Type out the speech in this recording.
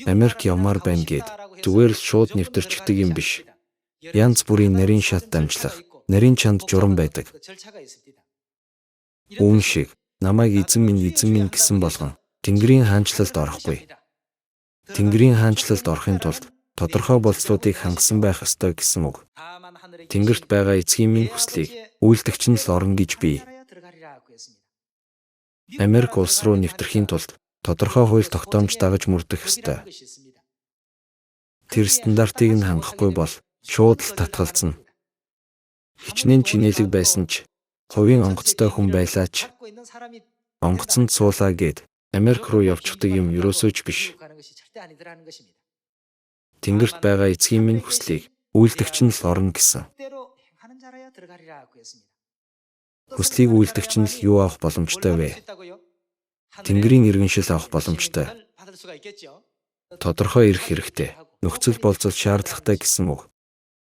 Америк явмаар байна гэд зүгээр л шууд нэвтэрчдэг юм биш. Янз бүрийн нарийн шат дамжлах, нарийн чанд журам байдаг. Үүн шиг намайг эзэн минь гэсэн болгон Тэнгэрийн хаанчлалд орохгүй. Тэнгэрийн хаанчлалд орохын тулд тодорхой болцлуудыг хангасан байх ёстой гэсэн үг. Тэнгэрт байгаа эцгийн минь хүслийг үйлдэгч нь л орно гэж бий. Америк улс руу нэвтрэхийн тулд тодорхой хууль тогтоомж дагаж мөрдөх ёстой. Тэр стандартыг нь хангахгүй бол шууд л татгалзна. Хичнээн чинээлэг байсан ч хувийн онгоцтой хүн байлаач онгоцонд суулаа гэд Америк руу явчихдаг юм ерөөсөө ч биш. Тэнгэрт байгаа эцгийн минь хүслийг үйлдэгч нь л орно гэсэн. Хүслийг үйлдэгч нь л юу авах боломжтой вэ? Тэнгэрийн иргэншил авах боломжтой. Тодорхой ирэх хэрэгтэй. Нөхцөл болцол шаардлагатай гэсэн үг.